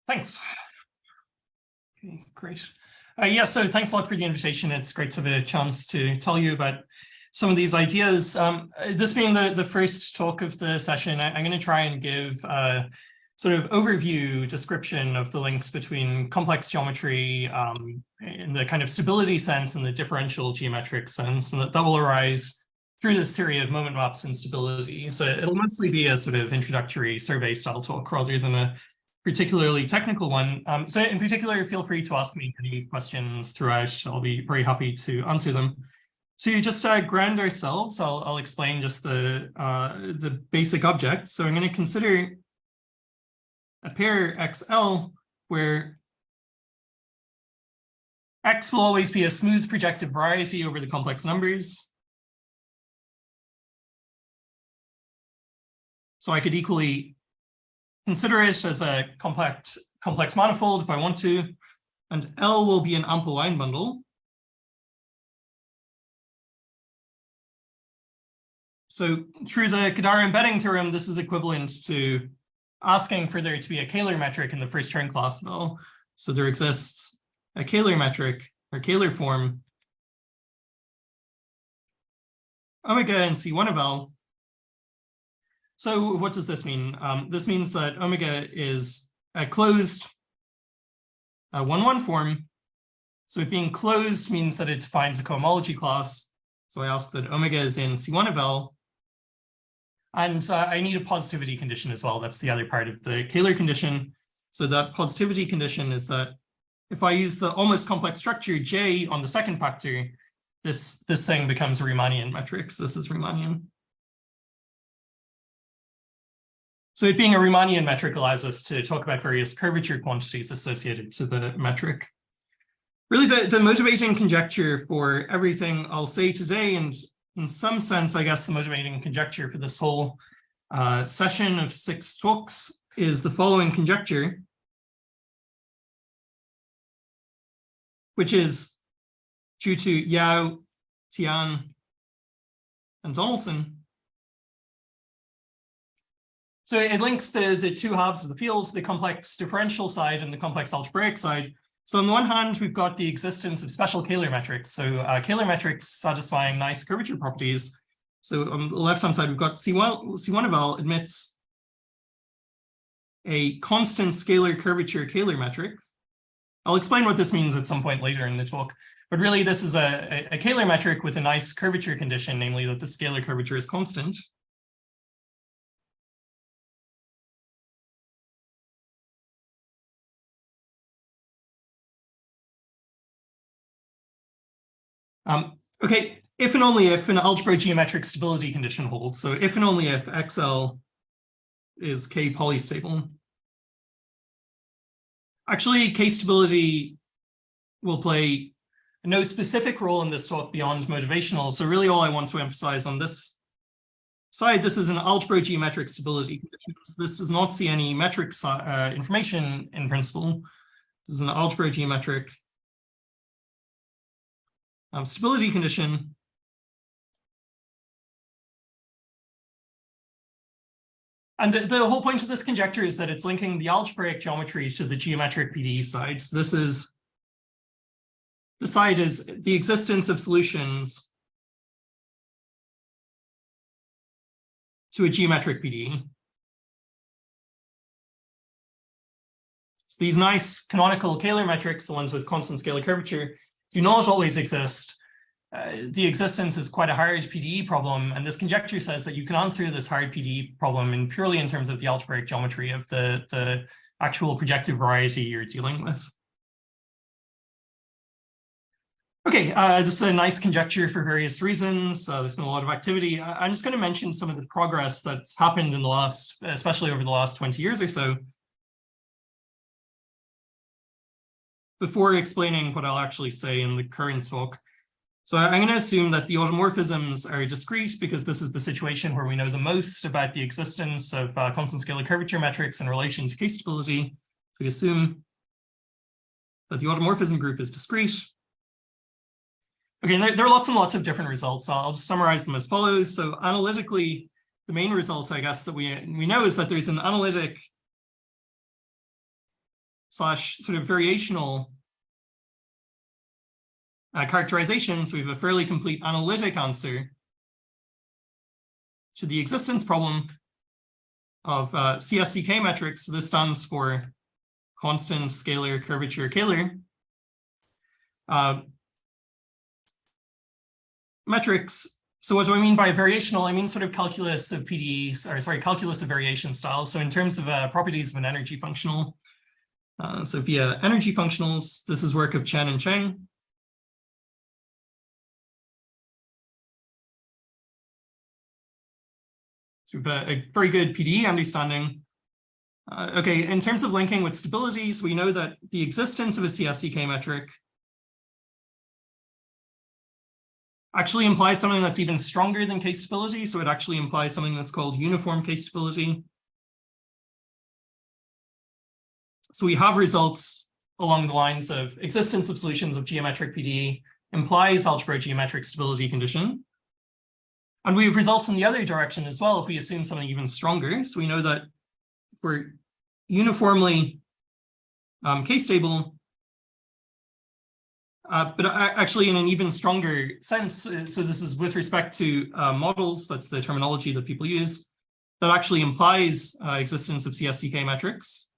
Thanks. Okay, great. Yeah, so thanks a lot for the invitation. It's great to have a chance to tell you about some of these ideas. This being the first talk of the session, I'm going to try and give a sort of overview description of the links between complex geometry in the kind of stability sense and the differential geometric sense, and that will arise through this theory of moment maps and stability. So it'll mostly be a sort of introductory survey style talk rather than a particularly technical one. So in particular, feel free to ask me any questions throughout. I'll be very happy to answer them. To just ground ourselves, I'll explain just the basic object. So I'm going to consider a pair XL where X will always be a smooth projective variety over the complex numbers. So I could equally consider it as a complex manifold if I want to, and L will be an ample line bundle. So through the Kähler embedding theorem, this is equivalent to asking for there to be a Kähler metric in the first term class of L. So there exists a Kähler metric or Kähler form omega in C1 of L. So what does this mean? This means that omega is a closed 1-1 form. So it being closed means that it defines a cohomology class. So I ask that omega is in C1 of L. And I need a positivity condition as well. That's the other part of the Kähler condition. So that positivity condition is that if I use the almost complex structure J on the second factor, this thing becomes a Riemannian metric. So this is Riemannian. So it being a Riemannian metric allows us to talk about various curvature quantities associated to the metric. Really, the motivating conjecture for everything I'll say today, and in some sense, I guess the motivating conjecture for this whole session of 6 talks, is the following conjecture, which is due to Yau, Tian, and Donaldson. So it links the two halves of the field, the complex differential side and the complex algebraic side. So on the one hand, we've got the existence of special Kähler metrics. So Kähler metrics satisfying nice curvature properties. So on the left-hand side, we've got C1 of L admits a constant scalar curvature Kähler metric. I'll explain what this means at some point later in the talk. But really, this is a Kähler metric with a nice curvature condition, namely that the scalar curvature is constant. Okay, if and only if an algebro-geometric stability condition holds. So if and only if XL is K polystable. Actually, K stability will play no specific role in this talk beyond motivational. So really all I want to emphasize on this side, this is an algebro-geometric stability condition. So this does not see any metric information in principle. This is an algebro-geometric stability condition. And the whole point of this conjecture is that it's linking the algebraic geometry to the geometric PDE side. So this is, the side is the existence of solutions to a geometric PDE. So these nice canonical Kähler metrics, the ones with constant scalar curvature, do not always exist. The existence is quite a hard PDE problem, and this conjecture says that you can answer this hard PDE problem purely in terms of the algebraic geometry of the actual projective variety you're dealing with. Okay, this is a nice conjecture for various reasons. There's been a lot of activity. I'm just going to mention some of the progress that's happened in the last, especially over the last 20 years or so, before explaining what I'll actually say in the current talk. So I'm going to assume that the automorphisms are discrete because this is the situation where we know the most about the existence of constant scalar curvature metrics in relation to K stability. We assume that the automorphism group is discrete. Okay, there are lots and lots of different results. I'll just summarize them as follows. So analytically, the main result, I guess, that we know is that there's an analytic slash sort of variational characterization, so we have a fairly complete analytic answer to the existence problem of CSCK metrics. This stands for constant, scalar, curvature, Kähler. Metrics. So what do I mean by variational? I mean sort of calculus of PDEs, or sorry, calculus of variation styles. So in terms of properties of an energy functional. So via energy functionals, this is work of Chen and Cheng. So we have a very good PDE understanding. Okay, in terms of linking with stabilities, we know that the existence of a CSCK metric actually implies something that's even stronger than K-stability. So it actually implies something that's called uniform K-stability. So we have results along the lines of existence of solutions of geometric PDE implies algebro-geometric stability condition. And we have results in the other direction as well if we assume something even stronger. So we know that if we're uniformly K-stable, but actually in an even stronger sense, so this is with respect to models, that's the terminology that people use, that actually implies existence of CSCK metrics.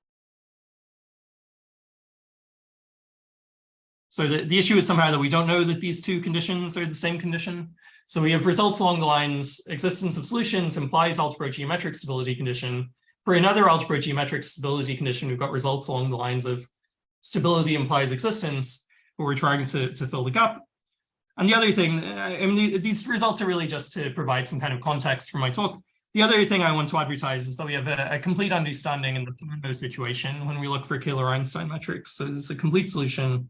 So the issue is somehow that we don't know that these two conditions are the same condition. So we have results along the lines, existence of solutions implies algebro-geometric stability condition. For another algebro-geometric stability condition, we've got results along the lines of stability implies existence, where we're trying to fill the gap. And the other thing, I mean, these results are really just to provide some kind of context for my talk. The other thing I want to advertise is that we have a complete understanding in the Fano situation when we look for Kähler-Einstein metrics. So there's a complete solution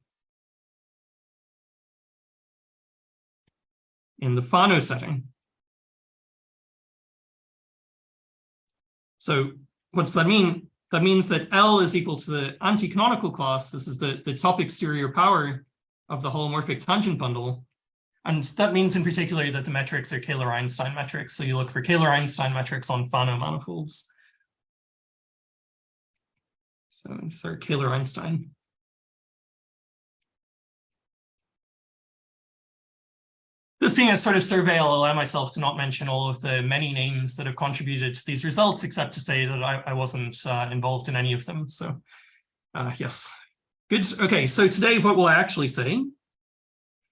in the Fano setting. So what does that mean? That means that L is equal to the anti-canonical class. This is the top exterior power of the holomorphic tangent bundle. And that means in particular that the metrics are Kähler-Einstein metrics. So you look for Kähler-Einstein metrics on Fano manifolds. So these are Kähler-Einstein. This being a sort of survey, I'll allow myself to not mention all of the many names that have contributed to these results, except to say that I wasn't involved in any of them. So yes, good. Okay, so today, what will I actually say?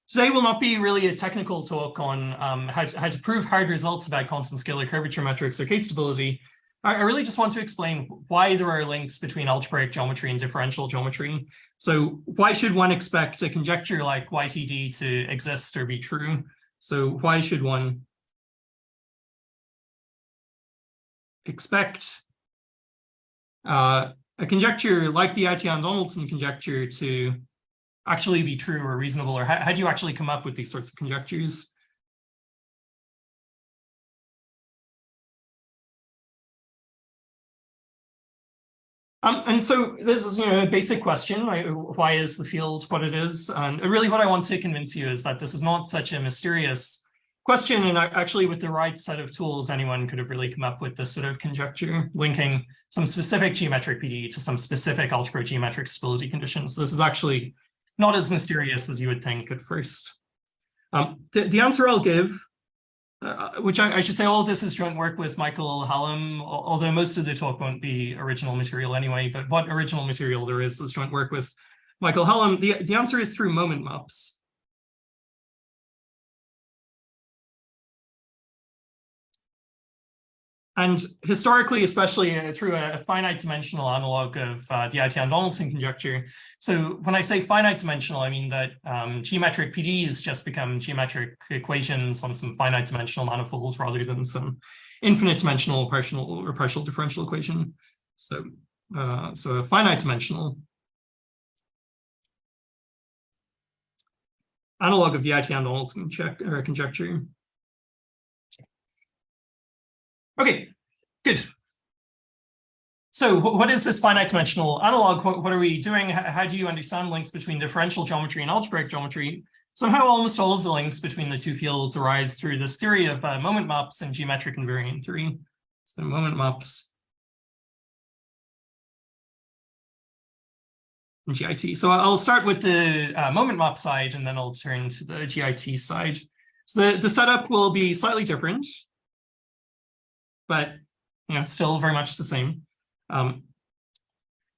Today will not be really a technical talk on how to prove hard results about constant scalar curvature metrics or K-stability. I really just want to explain why there are links between algebraic geometry and differential geometry. So why should one expect a conjecture like YTD to exist or be true? So why should one expect a conjecture like the Yau-Tian-Donaldson conjecture to actually be true or reasonable? Or how do you actually come up with these sorts of conjectures? And so this is, a basic question, right? Why is the field what it is? And really what I want to convince you is that this is not such a mysterious question. And actually with the right set of tools, anyone could have really come up with this sort of conjecture, linking some specific geometric PDE to some specific algebro-geometric stability conditions. So this is actually not as mysterious as you would think at first. The answer I'll give, which I should say all of this is joint work with Michael Hallam, although most of the talk won't be original material anyway, but what original material there is joint work with Michael Hallam. The answer is through moment maps. And historically, especially through a finite dimensional analog of the Yau-Tian-Donaldson conjecture. So when I say finite dimensional, I mean that geometric PDEs just become geometric equations on some finite dimensional manifolds rather than some infinite dimensional partial differential equation. So, so a finite dimensional analog of the Yau-Tian-Donaldson conjecture. Okay, good. So what is this finite dimensional analog? What are we doing? How do you understand links between differential geometry and algebraic geometry? Somehow almost all of the links between the two fields arise through this theory of moment maps and geometric invariant theory. So moment maps in GIT. So I'll start with the moment map side, and then I'll turn to the GIT side. So the setup will be slightly different, but still very much the same.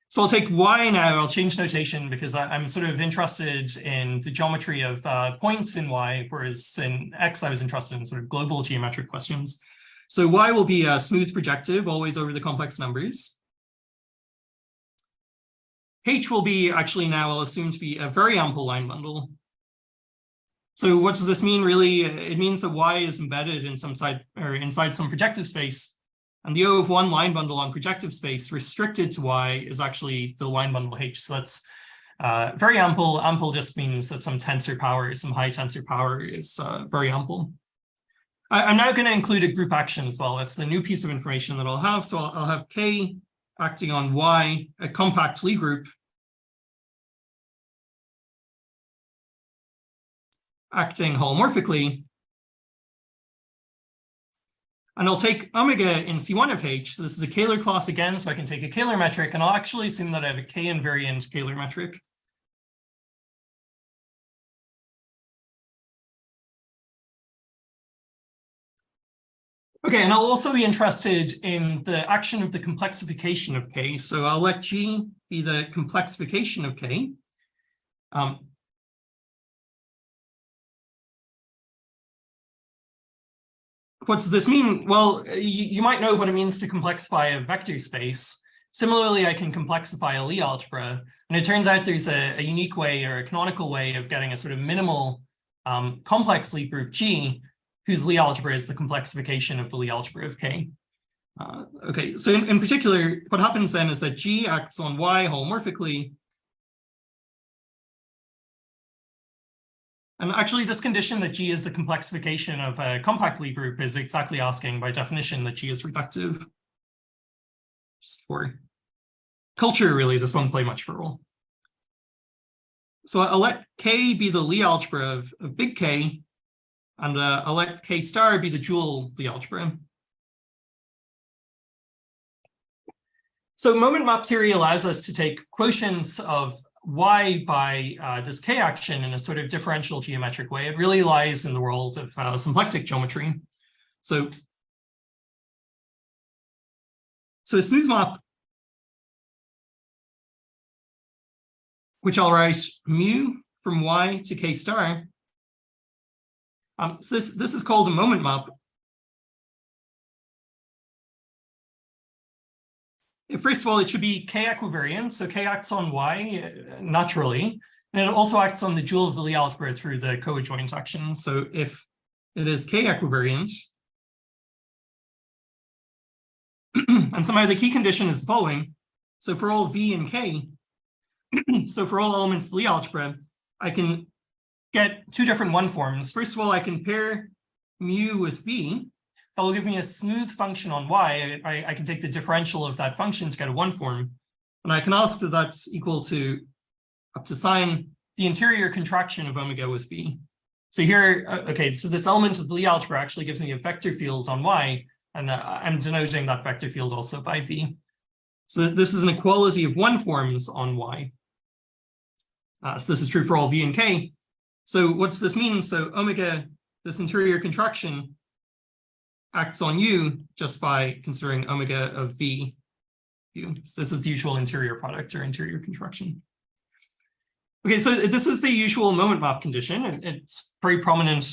So I'll take Y now. I'll change notation because I'm sort of interested in the geometry of points in Y, whereas in X I was interested in sort of global geometric questions. So Y will be a smooth projective, always over the complex numbers. H will be actually now I'll assume to be a very ample line bundle. So what does this mean really? It means that Y is embedded in some side or inside some projective space. And the O of one line bundle on projective space restricted to Y is actually the line bundle H. So that's very ample. Ample just means that some tensor power, some high tensor power is very ample. I'm now going to include a group action as well. That's the new piece of information that I'll have. So I'll have K acting on Y, a compact Lie group, acting holomorphically. And I'll take omega in C1 of H. So this is a Kähler class again, so I can take a Kähler metric, and I'll actually assume that I have a K invariant Kähler metric. Okay, and I'll also be interested in the action of the complexification of K. So I'll let G be the complexification of K. What does this mean? Well, you might know what it means to complexify a vector space. Similarly, I can complexify a Lie algebra. And it turns out there's a unique way or a canonical way of getting a sort of minimal complex Lie group G, whose Lie algebra is the complexification of the Lie algebra of K. Okay, so in particular, what happens then is that G acts on Y holomorphically. And actually, this condition that G is the complexification of a compact Lie group is exactly asking, by definition, that G is reductive. Just for culture, really, this won't play much of a role. So I'll let K be the Lie algebra of big K, and I'll let K star be the dual Lie algebra. So moment map theory allows us to take quotients of Y by this K action in a sort of differential geometric way. It really lies in the world of symplectic geometry. So a smooth map, which I'll write mu from Y to K star. So this is called a moment map. First of all, it should be K equivariant. So K acts on Y naturally, and it also acts on the dual of the Lie algebra through the coadjoint action. So if it is K equivariant, and somehow the key condition is the following. So for all V and K, so for all elements of the Lie algebra, I can get two different one forms. First of all, I can pair mu with V. That will give me a smooth function on Y. I can take the differential of that function to get a one form. And I can ask that that's equal to up to sine the interior contraction of omega with V. So here, okay, so this element of the Lie algebra actually gives me a vector field on Y, and I'm denoting that vector field also by V. So this is an equality of one forms on Y. So this is true for all V and K. So what's this mean? So omega, this interior contraction, acts on U just by considering omega of V. So this is the usual interior product or interior contraction. Okay, so this is the usual moment map condition. It's very prominent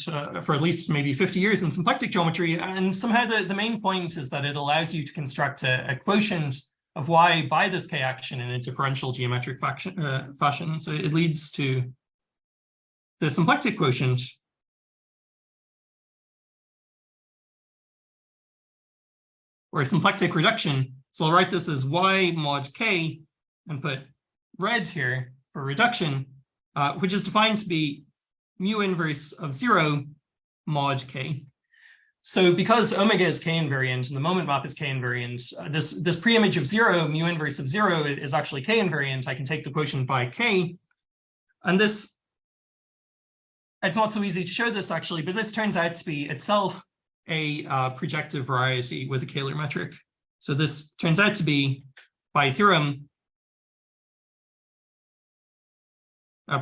for at least maybe 50 years in symplectic geometry. And somehow the main point is that it allows you to construct a quotient of Y by this K action in a differential geometric fashion. So it leads to the symplectic quotient, or a symplectic reduction. So I'll write this as Y mod K and put red here for reduction, which is defined to be mu inverse of 0 mod K. So because omega is K invariant and the moment map is K invariant, this preimage of 0, mu inverse of 0, is actually K invariant. I can take the quotient by K. And this, it's not so easy to show this actually, but this turns out to be itself a projective variety with a Kähler metric. So this turns out to be, by theorem,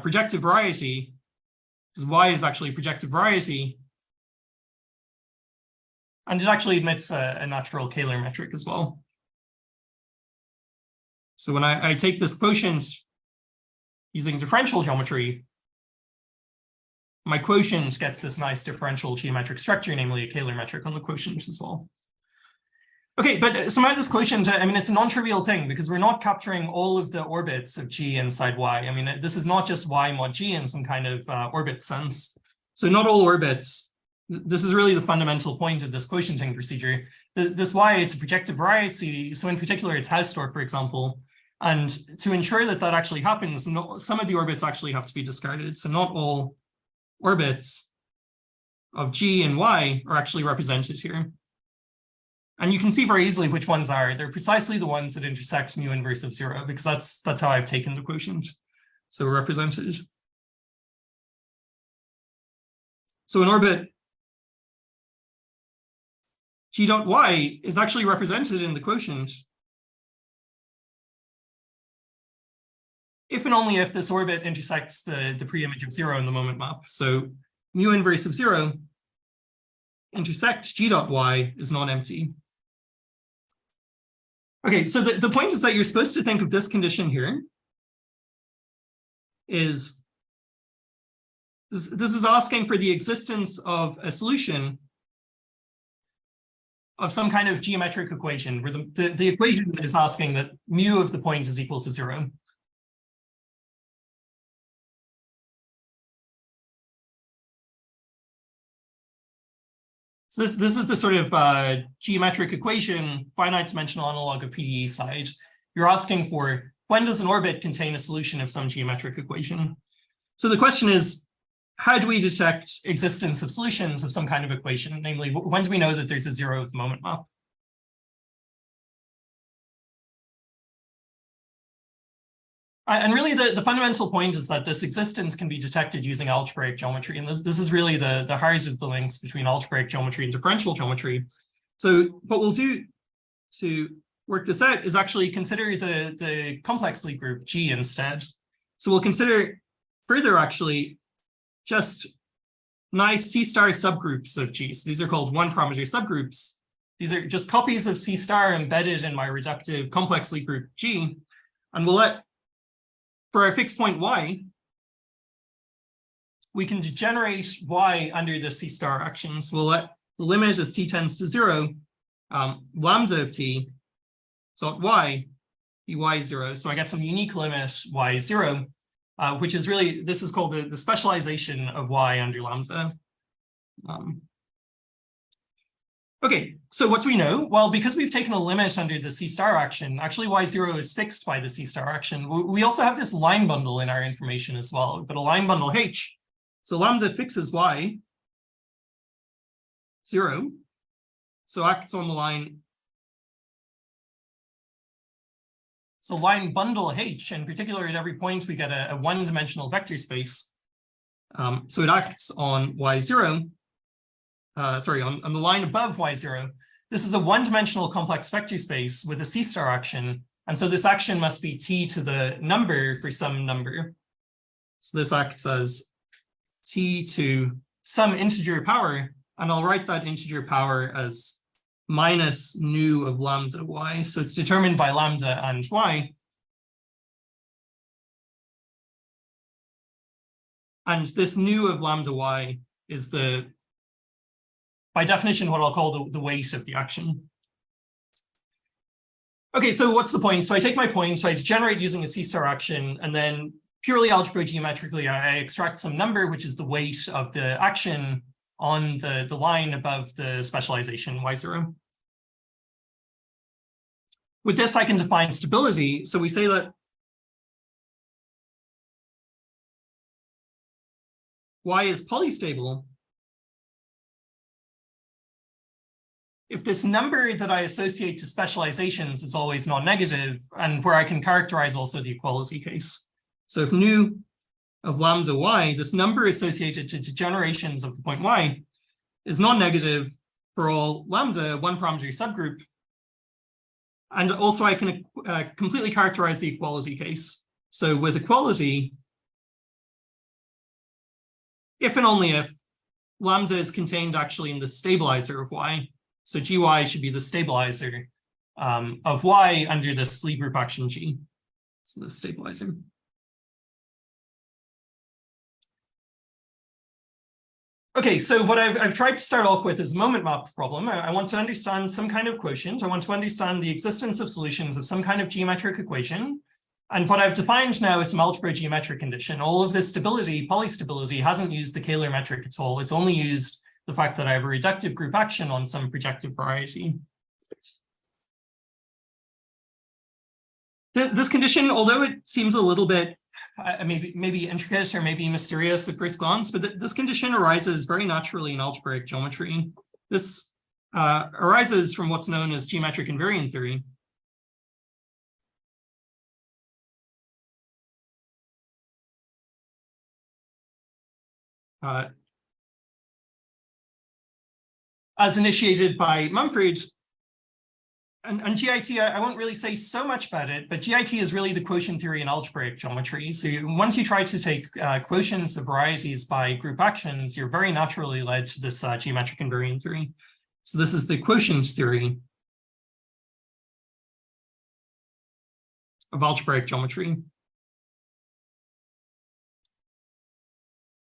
projective variety, because y is actually projective variety, and it actually admits a natural Kähler metric as well. So when I take this quotient using differential geometry, my quotient gets this nice differential geometric structure, namely a Kähler metric on the quotient as well. Okay, but somehow this quotient, I mean, it's a non-trivial thing because we're not capturing all of the orbits of G inside Y. I mean, this is not just Y mod G in some kind of orbit sense. So not all orbits. This is really the fundamental point of this quotienting procedure. This Y, it's a projective variety. So in particular, it's Hausdorff, for example. And to ensure that that actually happens, some of the orbits actually have to be discarded. So not all orbits of G and Y are actually represented here. And you can see very easily which ones are. They're precisely the ones that intersect mu inverse of 0, because that's how I've taken the quotient. So represented. So an orbit G dot Y is actually represented in the quotient if and only if this orbit intersects the preimage of 0 in the moment map. So mu inverse of 0 intersect G dot Y is non-empty. Okay, so the point is that you're supposed to think of this condition here is this is asking for the existence of a solution of some kind of geometric equation where the equation is asking that mu of the point is equal to 0. So this is the sort of geometric equation, finite dimensional analog of PDE side. You're asking for when does an orbit contain a solution of some geometric equation? So the question is, how do we detect existence of solutions of some kind of equation? Namely, when do we know that there's a 0 of the moment map? And really, the fundamental point is that this existence can be detected using algebraic geometry. And this is really the heart of the links between algebraic geometry and differential geometry. So what we'll do to work this out is actually consider the complex Lie group G instead. So we'll consider further actually just nice C star subgroups of G. So these are called one parameter subgroups. These are just copies of C star embedded in my reductive complex Lie group G. And we'll let, for our fixed point Y, we can degenerate Y under the C star actions. We'll let the limit as t tends to 0, lambda of t, so at Y, be Y0. So I get some unique limit Y0, which is really, this is called the specialization of Y under lambda. Okay, so what do we know? Well, because we've taken a limit under the C star action, actually Y0 is fixed by the C star action. We also have this line bundle in our information as well, but a line bundle H. So lambda fixes Y0, so acts on the line. So line bundle H, in particular at every point we get a one-dimensional vector space. So it acts on Y0. On the line above Y0, this is a one-dimensional complex vector space with a C star action. And so this action must be t to the number for some number. So this acts as t to some integer power, and I'll write that integer power as minus nu of lambda Y. So it's determined by lambda and Y. And this nu of lambda Y is by definition, what I'll call the weight of the action. Okay, so what's the point? So I take my point, so I degenerate using a C star action, and then purely algebro-geometrically, I extract some number, which is the weight of the action on the line above the specialization Y0. With this, I can define stability. So we say that Y is polystable if this number that I associate to specializations is always non-negative, and where I can characterize also the equality case. So if nu of lambda Y, this number associated to degenerations of the point Y, is non-negative for all lambda, one parameter subgroup. And also I can completely characterize the equality case. So with equality, if and only if lambda is contained actually in the stabilizer of y. So gy should be the stabilizer of y under this Lie group action G. So the stabilizer. Okay, so what I've tried to start off with is a moment map problem. I want to understand some kind of quotient. I want to understand the existence of solutions of some kind of geometric equation. And what I've defined now is some algebro-geometric condition. All of this stability, polystability, hasn't used the Kähler metric at all. It's only used the fact that I have a reductive group action on some projective variety. This condition, although it seems a little bit maybe intricate or maybe mysterious at first glance, but this condition arises very naturally in algebraic geometry. This arises from what's known as geometric invariant theory. As initiated by Mumford. And GIT, I won't really say so much about it, but GIT is really the quotient theory in algebraic geometry. So once you try to take quotients of varieties by group actions, you're very naturally led to this geometric invariant theory. So this is the quotient theory of algebraic geometry.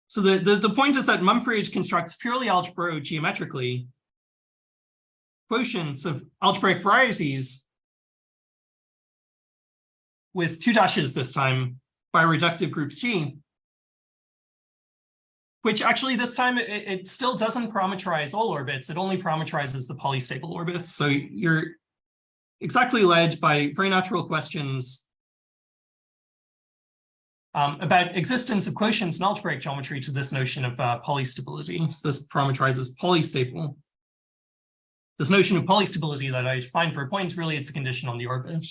So the point is that Mumford constructs purely algebro-geometrically quotients of algebraic varieties with two dashes this time by reductive groups G, which actually this time it still doesn't parameterize all orbits. It only parameterizes the polystable orbits. So you're exactly led by very natural questions about existence of quotients in algebraic geometry to this notion of polystability. So this parameterizes polystable. This notion of polystability that I define for a point, really it's a condition on the orbit.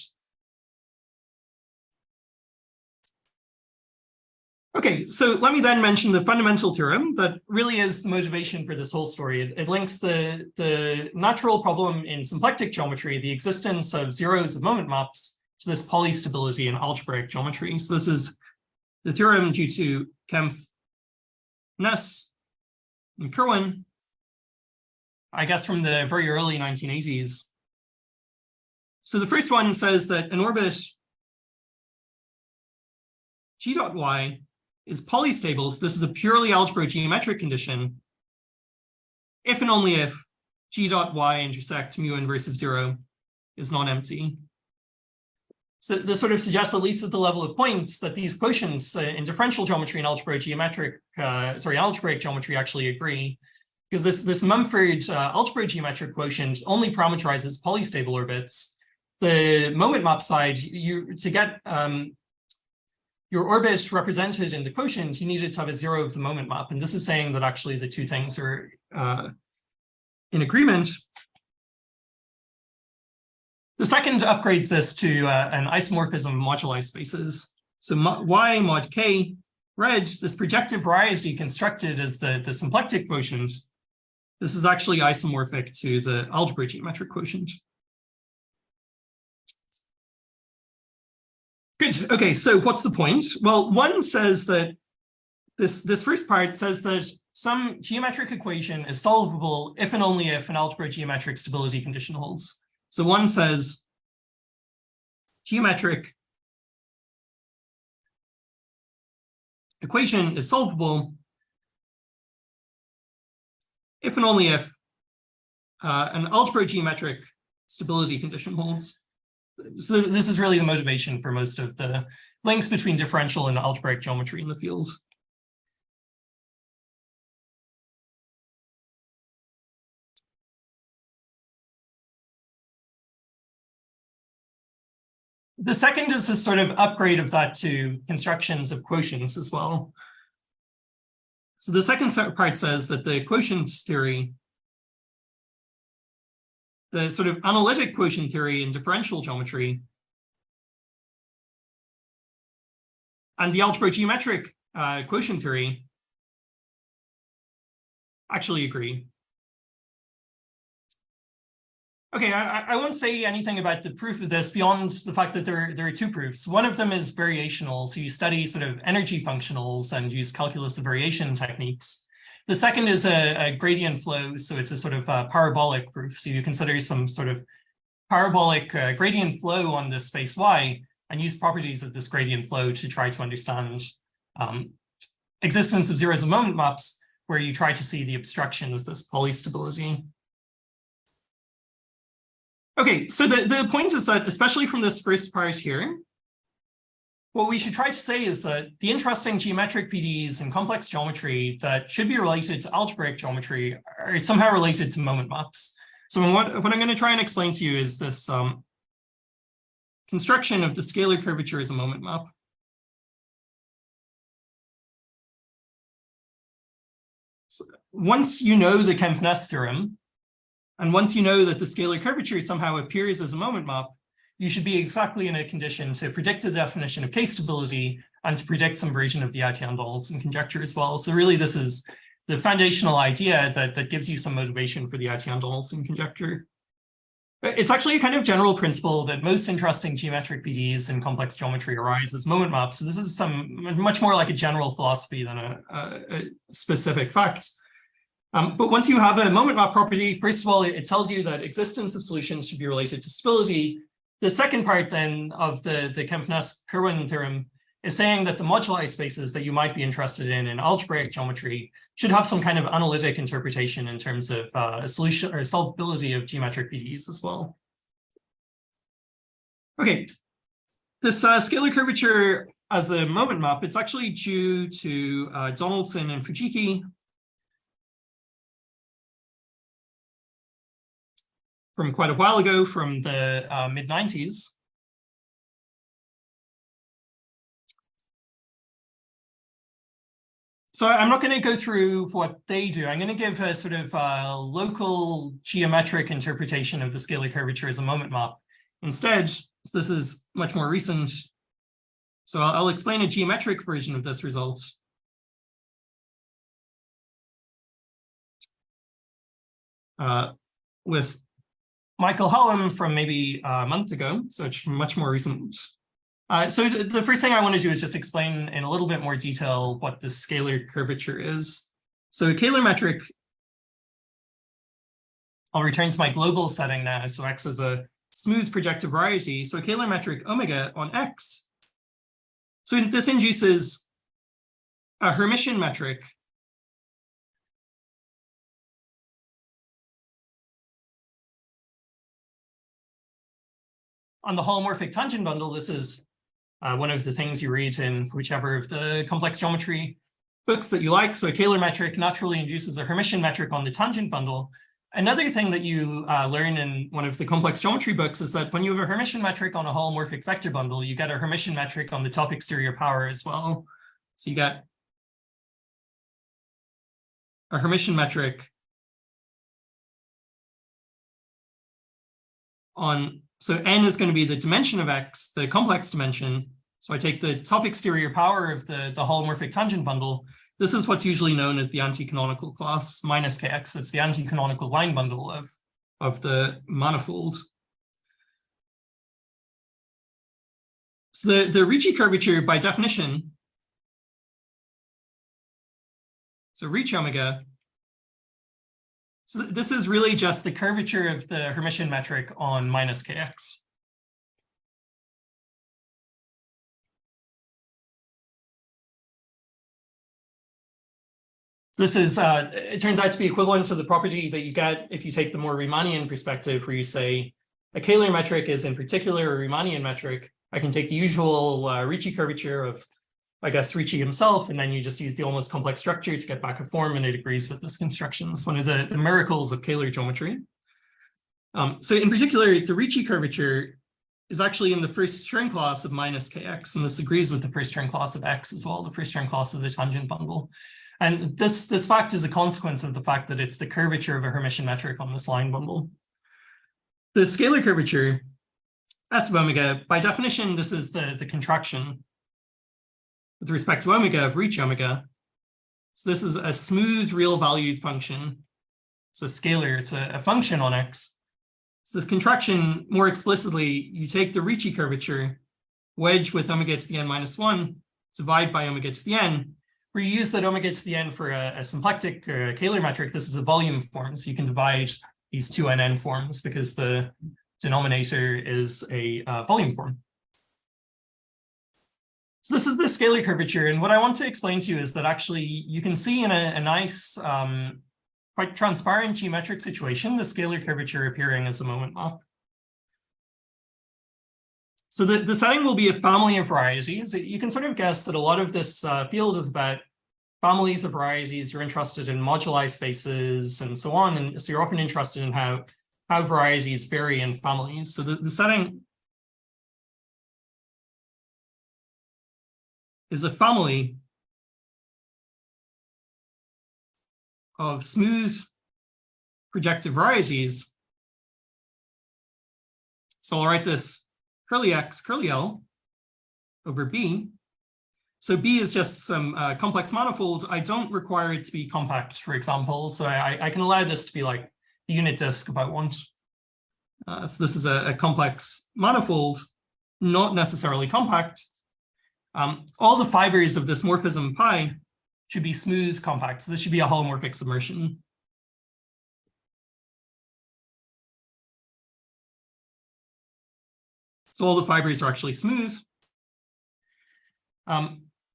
Okay, so let me then mention the fundamental theorem that really is the motivation for this whole story. It links the natural problem in symplectic geometry, the existence of zeros of moment maps, to this polystability in algebraic geometry. So this is the theorem due to Kempf, Ness, and Kirwan, I guess from the very early 1980s. So the first one says that an orbit G dot y is polystable. So this is a purely algebro-geometric condition if and only if G dot y intersect mu inverse of 0 is non-empty. So this sort of suggests, at least at the level of points, that these quotients in differential geometry and algebro-geometric, algebraic geometry actually agree. Because this Mumford algebro-geometric quotient only parameterizes polystable orbits. The moment map side, to get your orbit represented in the quotient, you needed to have a zero of the moment map. And this is saying that actually the two things are in agreement. The second upgrades this to an isomorphism of moduli spaces. So y mod k reg, this projective variety constructed as the symplectic quotient, this is actually isomorphic to the algebro-geometric quotient. Good. Okay, so what's the point? Well, one says that this first part says that some geometric equation is solvable if and only if an algebro-geometric stability condition holds. So one says geometric equation is solvable if and only if an algebro-geometric stability condition holds. So this is really the motivation for most of the links between differential and algebraic geometry in the field. The second is a sort of upgrade of that to constructions of quotients as well. So the second part says that the quotient theory, the sort of analytic quotient theory in differential geometry, and the algebro-geometric quotient theory actually agree. Okay, I won't say anything about the proof of this beyond the fact that there are two proofs. One of them is variational, so you study sort of energy functionals and use calculus of variation techniques. The second is a gradient flow, so it's a sort of parabolic proof. So you consider some sort of parabolic gradient flow on this space Y and use properties of this gradient flow to try to understand existence of zeros and moment maps, where you try to see the obstruction as this polystability. Okay, so the point is that, especially from this first part here, what we should try to say is that the interesting geometric PDEs in complex geometry that should be related to algebraic geometry are somehow related to moment maps. So what I'm going to try and explain to you is this construction of the scalar curvature as a moment map. So once you know the Kempf-Ness theorem, and once you know that the scalar curvature somehow appears as a moment map, you should be exactly in a condition to predict the definition of K-stability and to predict some version of the Yau-Tian-Donaldson conjecture as well. So really, this is the foundational idea that gives you some motivation for the Yau-Tian-Donaldson conjecture. It's actually a kind of general principle that most interesting geometric PDEs in complex geometry arise as moment maps. So this is much more like a general philosophy than a specific fact. But once you have a moment map property, first of all, it tells you that existence of solutions should be related to stability. The second part then of the Kempf-Ness-Kirwan theorem is saying that the moduli spaces that you might be interested in algebraic geometry should have some kind of analytic interpretation in terms of a solution or solvability of geometric PDEs as well. Okay, this scalar curvature as a moment map, it's actually due to Donaldson and Fujiki from quite a while ago, from the mid-90s. So I'm not going to go through what they do. I'm going to give a sort of local geometric interpretation of the scalar curvature as a moment map. Instead, this is much more recent. So I'll explain a geometric version of this result. With Michael Hallam from maybe a month ago, so it's much more recent. So the first thing I want to do is just explain in a little bit more detail what this scalar curvature is. So a Kähler metric, I'll return to my global setting now. So X is a smooth projective variety. So a Kähler metric omega on X. So this induces a Hermitian metric on the holomorphic tangent bundle. This is one of the things you read in whichever of the complex geometry books that you like. So a Kähler metric naturally induces a Hermitian metric on the tangent bundle. Another thing that you learn in one of the complex geometry books is that when you have a Hermitian metric on a holomorphic vector bundle, you get a Hermitian metric on the top exterior power as well. So you get a Hermitian metric on, so n is going to be the dimension of X, the complex dimension. So I take the top exterior power of the holomorphic tangent bundle. This is what's usually known as the anti-canonical class minus kx. It's the anti-canonical line bundle of the manifold. So the Ricci curvature, by definition, so Ricci omega, so this is really just the curvature of the Hermitian metric on minus kx. This is, it turns out to be equivalent to the property that you get if you take the more Riemannian perspective, where you say a Kähler metric is in particular a Riemannian metric. I can take the usual Ricci curvature of, I guess, Ricci himself, and then you just use the almost complex structure to get back a form, and it agrees with this construction. It's one of the miracles of Kähler geometry. So in particular, the Ricci curvature is actually in the first Chern class of minus kx, and this agrees with the first Chern class of x as well, the first Chern class of the tangent bundle. And this fact is a consequence of the fact that it's the curvature of a Hermitian metric on this line bundle. The scalar curvature, S of omega, by definition, this is the contraction with respect to omega of Ricci omega. So this is a smooth real valued function. It's a scalar, it's a function on X. So this contraction, more explicitly, you take the Ricci curvature, wedge with omega to the n minus 1, divide by omega to the n, where you use that omega to the n for a symplectic or a Kähler metric. This is a volume form, so you can divide these two n forms because the denominator is a volume form. So this is the scalar curvature, and what I want to explain to you is that actually you can see in a nice, quite transparent geometric situation, the scalar curvature appearing as a moment map. So the setting will be a family of varieties. You can sort of guess that a lot of this field is about families of varieties. You're interested in moduli spaces and so on, and so you're often interested in how varieties vary in families. So the setting is a family of smooth projective varieties. So I'll write this curly X, curly L over B. So B is just some complex manifold. I don't require it to be compact, for example. So I can allow this to be like the unit disk if I want. So this is a complex manifold, not necessarily compact. All the fibers of this morphism pi should be smooth compact. So this should be a holomorphic submersion. So all the fibers are actually smooth.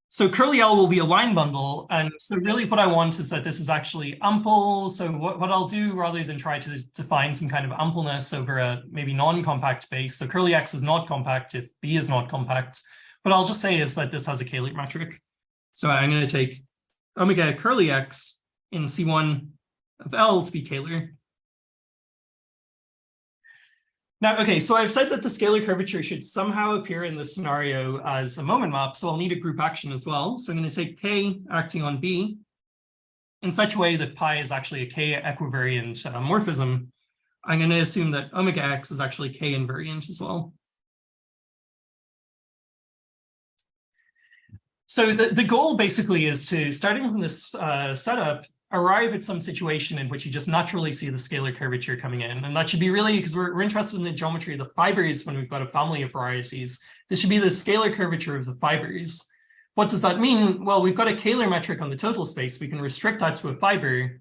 So curly L will be a line bundle. And so really what I want is that this is actually ample. So what I'll do, rather than try to define some kind of ampleness over a maybe non-compact base, so curly X is not compact if B is not compact. What I'll just say is that this has a Kähler metric. So I'm going to take omega curly X in C1 of L to be Kähler. Now, okay, so I've said that the scalar curvature should somehow appear in this scenario as a moment map, so I'll need a group action as well. So I'm going to take K acting on B in such a way that pi is actually a K equivariant morphism. I'm going to assume that omega X is actually K invariant as well. So the goal basically is to, starting from this setup, arrive at some situation in which you just naturally see the scalar curvature coming in. And that should be really, because we're interested in the geometry of the fibers when we've got a family of varieties, this should be the scalar curvature of the fibers. What does that mean? Well, we've got a Kähler metric on the total space. We can restrict that to a fiber.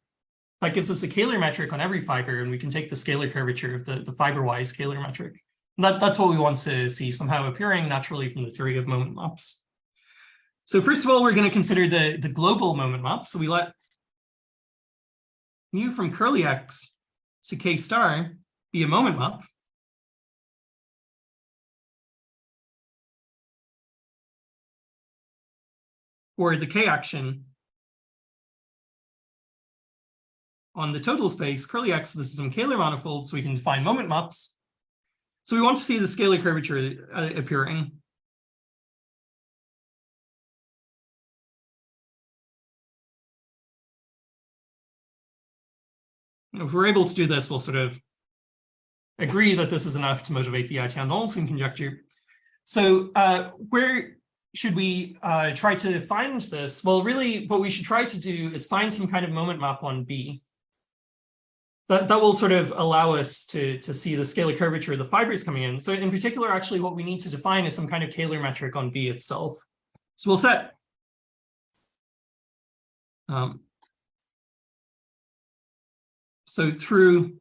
That gives us a Kähler metric on every fiber, and we can take the scalar curvature of the fiber-wise Kähler metric. And that's what we want to see somehow appearing naturally from the theory of moment maps. So first of all, we're going to consider the global moment map. So we let mu from curly X to K star be a moment map. Or the K action on the total space, curly X, this is some Kähler manifold, so we can define moment maps. So we want to see the scalar curvature appearing. If we're able to do this, we'll sort of agree that this is enough to motivate the Yau-Tian-Donaldson conjecture. So where should we try to find this? Well, really, what we should try to do is find some kind of moment map on B. That will sort of allow us to see the scalar curvature of the fibers coming in. So in particular, actually, what we need to define is some kind of Kähler metric on B itself. So we'll set so through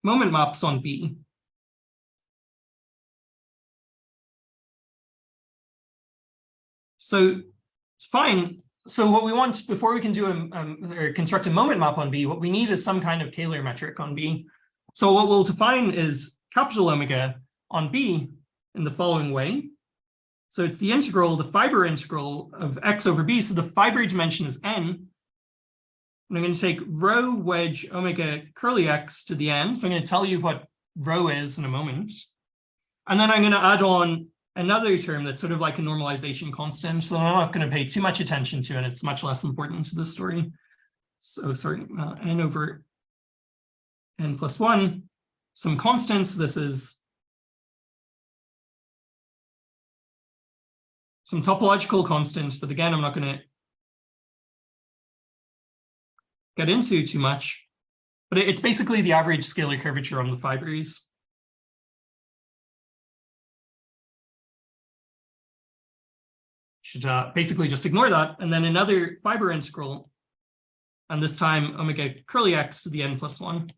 moment maps on B, so it's fine. So what we want before we can do or construct a moment map on B, what we need is some kind of Kähler metric on B. So what we'll define is capital omega on B in the following way. So it's the integral, the fiber integral of X over B. So the fiber dimension is n. And I'm going to take rho wedge omega curly X to the n. So I'm going to tell you what rho is in a moment. And then I'm going to add on another term that's sort of like a normalization constant. So I'm not going to pay too much attention to it. It's much less important to the story. So sorry, n over n plus 1. Some constants. This is some topological constants that, again, I'm not going to get into too much. but it's basically the average scalar curvature on the fibers. Should basically just ignore that, and then another fiber integral, and this time omega curly x to the n plus 1.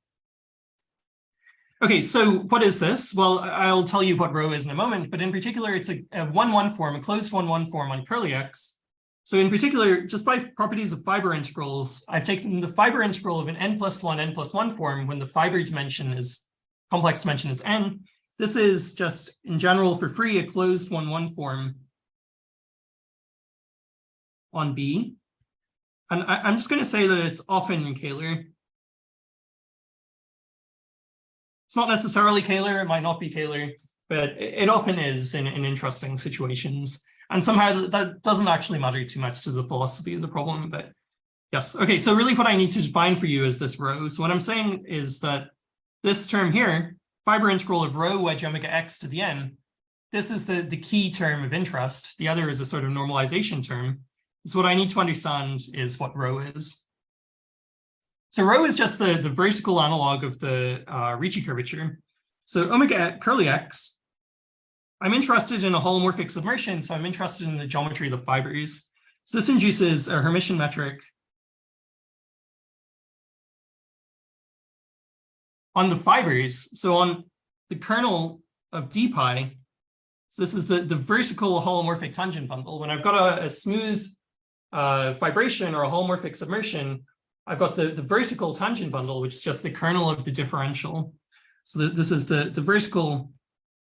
Okay, so what is this? Well, I'll tell you what rho is in a moment, but in particular, it's a 1-1 form, a closed 1-1 form on curly x. So in particular, just by properties of fiber integrals, I've taken the fiber integral of an n plus 1 form when the fiber dimension is, complex dimension is n. This is just, in general, for free, a closed 1-1 form on B. And I'm just going to say that it's often Kähler. It's not necessarily Kähler, it might not be Kähler, but it often is in interesting situations. And somehow that doesn't actually matter too much to the philosophy of the problem, but yes. Okay, so really what I need to define for you is this rho. So what I'm saying is that this term here, fiber integral of rho wedge omega x to the n, this is the key term of interest. The other is a sort of normalization term. So what I need to understand is what rho is. So rho is just the vertical analog of the Ricci curvature. So omega curly x, I'm interested in a holomorphic submersion, so I'm interested in the geometry of the fibers. So this induces a Hermitian metric on the fibers. So on the kernel of d pi, so this is the vertical holomorphic tangent bundle. When I've got a smooth fibration or a holomorphic submersion, I've got the vertical tangent bundle, which is just the kernel of the differential. So this is the vertical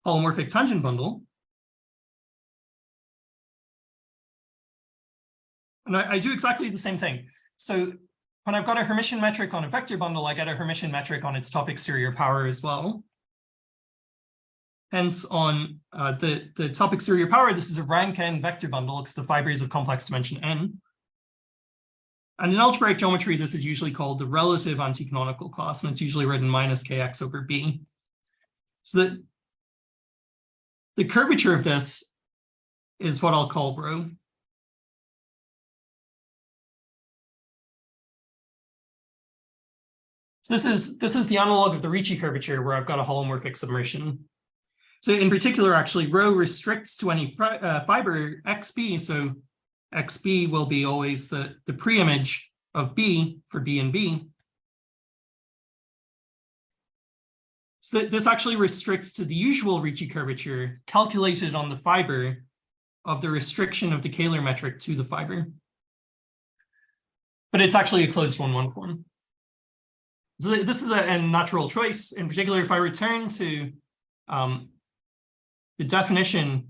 holomorphic tangent bundle. And I do exactly the same thing. So when I've got a Hermitian metric on a vector bundle, I get a Hermitian metric on its top exterior power as well. Hence, on the top exterior power, this is a rank n vector bundle. It's the fibers of complex dimension n. And in algebraic geometry, this is usually called the relative anti-canonical class, and it's usually written minus kx over b. So the curvature of this is what I'll call rho. So this is the analog of the Ricci curvature where I've got a holomorphic submersion. So in particular, actually, rho restricts to any fiber xb. So xb will be always the preimage of b for b and b. So this actually restricts to the usual Ricci curvature calculated on the fiber of the restriction of the Kähler metric to the fiber. But it's actually a closed 1-1 form. So this is a natural choice. In particular, if I return to the definition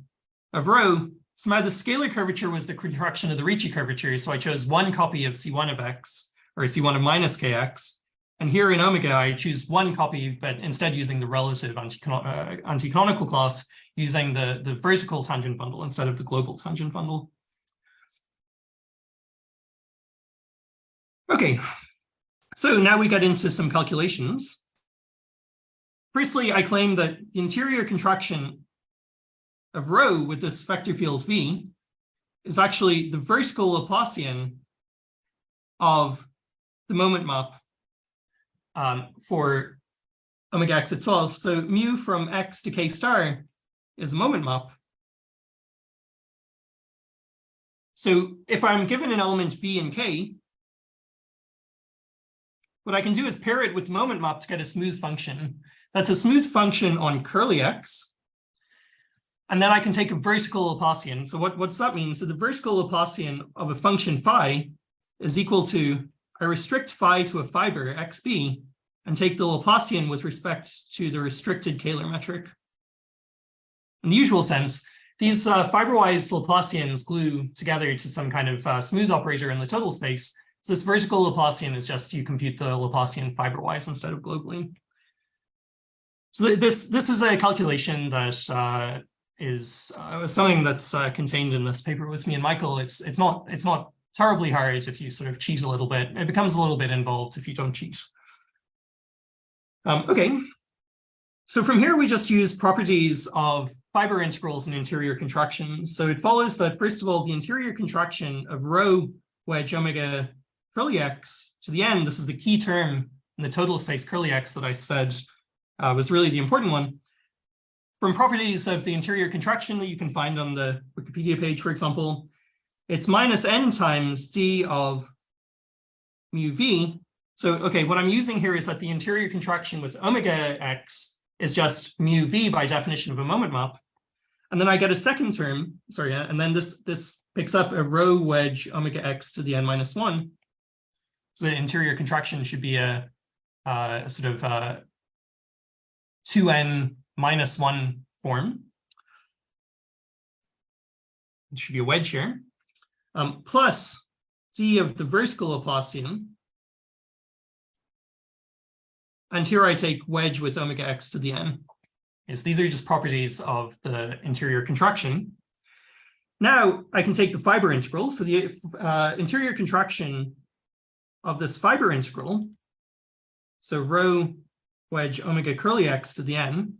of rho, somehow the scalar curvature was the contraction of the Ricci curvature. So I chose one copy of C1 of x, or C1 of minus kx. And here in omega, I choose one copy, but instead using the relative anti-canonical class, using the vertical tangent bundle instead of the global tangent bundle. Okay, so now we get into some calculations. Firstly, I claim that the interior contraction of rho with this vector field V is actually the vertical Laplacian of the moment map for omega x itself. So mu from x to k star is a moment map. So if I'm given an element b and k, what I can do is pair it with the moment map to get a smooth function. That's a smooth function on curly x. And then I can take a vertical Laplacian. So what does that mean? So the vertical Laplacian of a function phi is equal to, I restrict phi to a fiber xb and take the Laplacian with respect to the restricted Kähler metric. In the usual sense, these fiberwise Laplacians glue together to some kind of smooth operator in the total space. So this vertical Laplacian is just you compute the Laplacian fiberwise instead of globally. So this is a calculation that is something that's contained in this paper with me and Michael. It's not terribly hard if you sort of cheat a little bit. It becomes a little bit involved if you don't cheat. Okay, so from here we just use properties of fiber integrals and interior contraction. So it follows that first of all, the interior contraction of rho wedge omega curly x to the n, this is the key term and the total space curly x that I said was really the important one. From properties of the interior contraction that you can find on the Wikipedia page, for example, it's minus n times d of mu v. So, okay, what I'm using here is that the interior contraction with omega x is just mu v by definition of a moment map. And then I get a second term, sorry, and then this picks up a rho wedge omega x to the n minus 1. So the interior contraction should be a sort of 2n minus 1 form. It should be a wedge here. Plus d of the vertical Laplacian. And here I take wedge with omega x to the n. Yes, these are just properties of the interior contraction. Now I can take the fiber integral. So the interior contraction of this fiber integral, so rho wedge omega curly x to the n,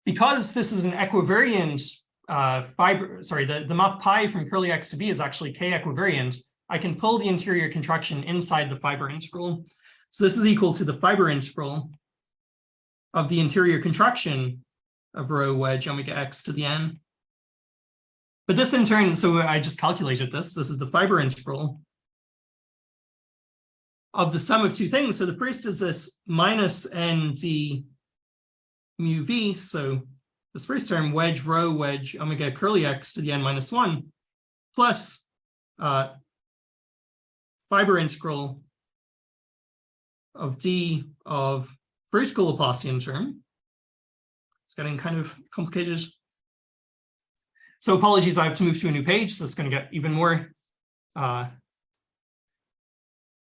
because this is an equivariant fiber, sorry, the map pi from curly x to b is actually k equivariant, I can pull the interior contraction inside the fiber integral. So this is equal to the fiber integral of the interior contraction of rho wedge omega x to the n. But this in turn, so I just calculated this is the fiber integral of the sum of two things. So the first is this minus n d mu v. So this first term, wedge rho wedge omega curly x to the n minus 1, plus fiber integral of d of vertical Laplacian term. It's getting kind of complicated. So apologies, I have to move to a new page. So it's going to get even more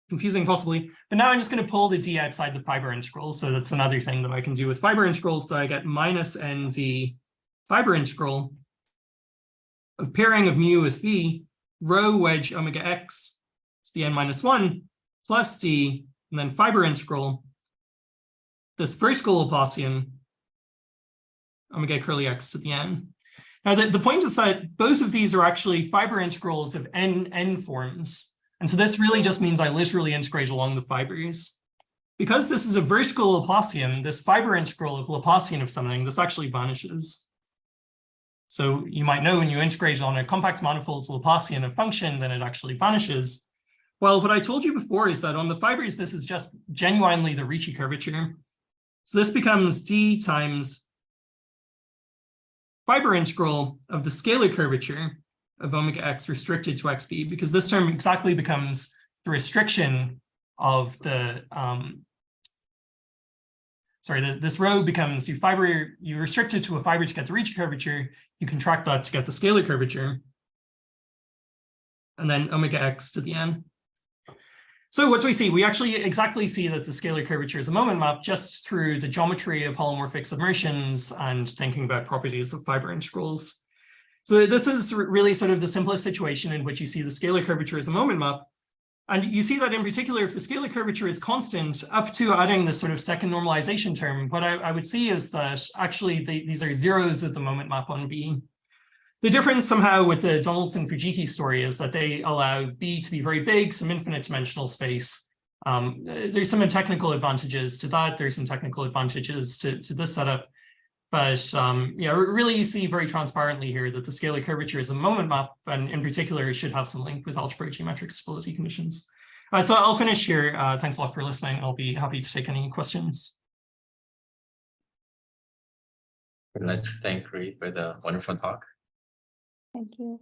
confusing possibly. But now I'm just going to pull the d outside the fiber integral. So that's another thing that I can do with fiber integrals, that I get minus n d fiber integral of pairing of mu with v, rho wedge omega x to the n minus 1, plus d, and then fiber integral, this vertical Laplacian, omega curly x to the n. Now, the point is that both of these are actually fiber integrals of n forms. And so this really just means I literally integrate along the fibers. Because this is a vertical Laplacian, this fiber integral of Laplacian of something, this actually vanishes. So you might know when you integrate on a compact manifold's Laplacian of function, then it actually vanishes. Well, what I told you before is that on the fibers, this is just genuinely the Ricci curvature. So this becomes d times fiber integral of the scalar curvature of omega x restricted to xb, because this term exactly becomes the restriction of the, this rho becomes you restrict it to a fiber to get the Ricci curvature, you contract that to get the scalar curvature, and then omega x to the n. So what do we see? We actually exactly see that the scalar curvature is a moment map just through the geometry of holomorphic submersions and thinking about properties of fiber integrals. So this is really sort of the simplest situation in which you see the scalar curvature as a moment map. And you see that in particular, if the scalar curvature is constant up to adding this sort of second normalization term, what I would see is that actually these are zeros of the moment map on B. The difference somehow with the Donaldson-Fujiki story is that they allow B to be very big, some infinite dimensional space. There's some technical advantages to that. There's some technical advantages to this setup. But yeah, really you see very transparently here that the scalar curvature is a moment map, and in particular, it should have some link with algebro-geometric stability conditions. So I'll finish here. Thanks a lot for listening. I'll be happy to take any questions. Let's thank Reid for the wonderful talk. Thank you.